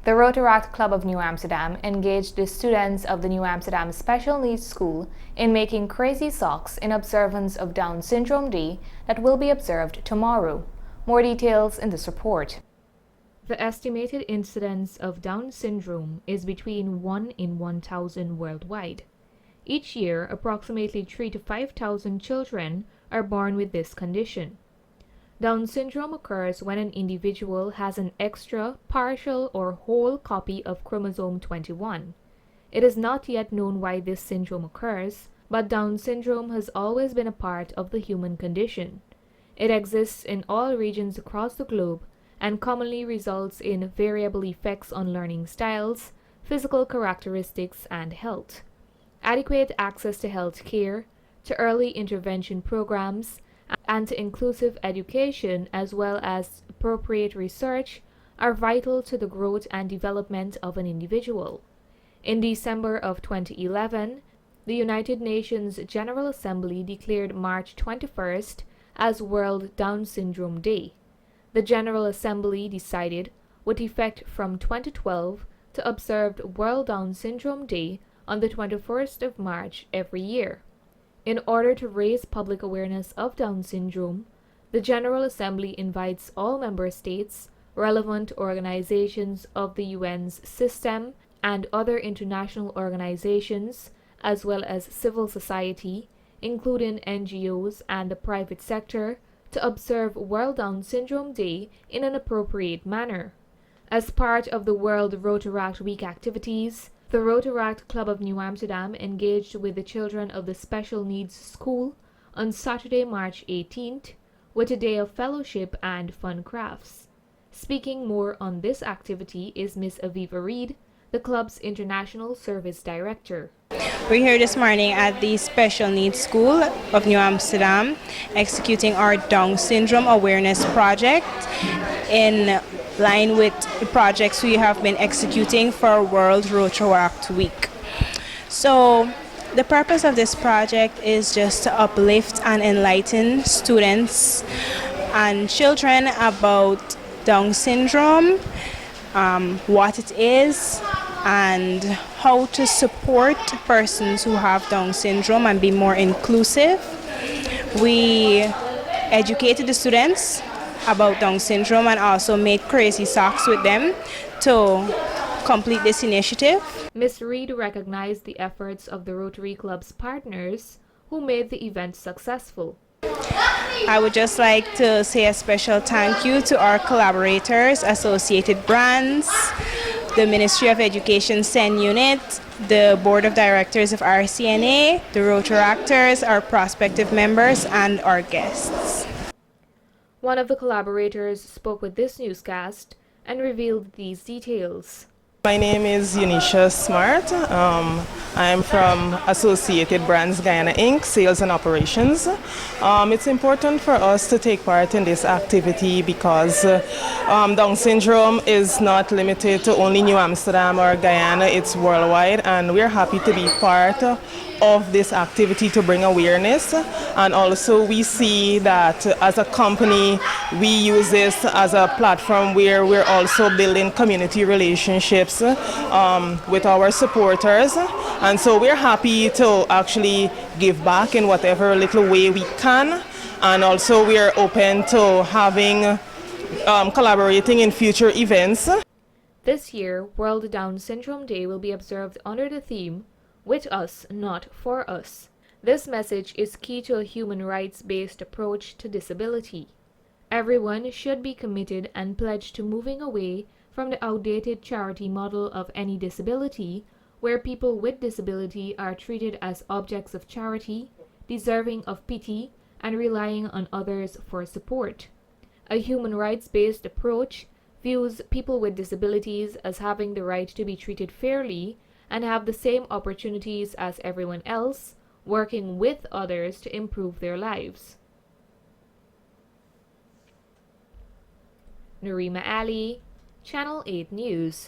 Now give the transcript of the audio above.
The Rotaract Club of New Amsterdam engaged the students of the New Amsterdam Special Needs School in making crazy socks in observance of Down Syndrome Day that will be observed tomorrow. More details in this report. The estimated incidence of Down syndrome is between 1 in 1,000 worldwide. Each year, approximately 3,000 to 5,000 children are born with this condition. Down syndrome occurs when an individual has an extra, partial, or whole copy of chromosome 21. It is not yet known why this syndrome occurs, but Down syndrome has always been a part of the human condition. It exists in all regions across the globe and commonly results in variable effects on learning styles, physical characteristics, and health. Adequate access to health care, to early intervention programs, and to inclusive education as well as appropriate research are vital to the growth and development of an individual. In December of 2011, the United Nations General Assembly declared March 21st as World Down Syndrome Day. The General Assembly decided, with effect from 2012, to observe World Down Syndrome Day on the 21st of March every year. In order to raise public awareness of Down syndrome, the General Assembly invites all member states, relevant organizations of the UN's system, and other international organizations, as well as civil society, including NGOs and the private sector, to observe World Down Syndrome Day in an appropriate manner. As part of the World Rotaract Week activities, the Rotaract Club of New Amsterdam engaged with the children of the Special Needs School on Saturday, March 18th, with a day of fellowship and fun crafts. Speaking more on this activity is Ms. Aviva Reed, the club's International Service Director. We're here this morning at the Special Needs School of New Amsterdam executing our Down Syndrome Awareness Project in line with the projects we have been executing for World Rotaract Week. So the purpose of this project is just to uplift and enlighten students and children about Down syndrome, what it is, and how to support persons who have Down syndrome and be more inclusive. We educated the students about Down syndrome and also made crazy socks with them to complete this initiative. Ms. Reed recognized the efforts of the Rotary Club's partners who made the event successful. I would just like to say a special thank you to our collaborators, Associated Brands, the Ministry of Education SEN Unit, the Board of Directors of RCNA, the Rotaractors, our prospective members, and our guests. One of the collaborators spoke with this newscast and revealed these details. My name is Unisha Smart. I'm from Associated Brands Guyana Inc., Sales and Operations. It's important for us to take part in this activity because Down syndrome is not limited to only New Amsterdam or Guyana, it's worldwide, and we're happy to be part of this activity to bring awareness. And also we see that as a company, we use this as a platform where we're also building community relationships with our supporters. And so we're happy to actually give back in whatever little way we can. And also we're open to having collaborating in future events. This year, World Down Syndrome Day will be observed under the theme, "With us, not for us." This message is key to a human rights-based approach to disability. Everyone should be committed and pledged to moving away from the outdated charity model of any disability, where people with disability are treated as objects of charity, deserving of pity, and relying on others for support. A human rights-based approach views people with disabilities as having the right to be treated fairly and have the same opportunities as everyone else, working with others to improve their lives. Narima Ali, Channel 8 News.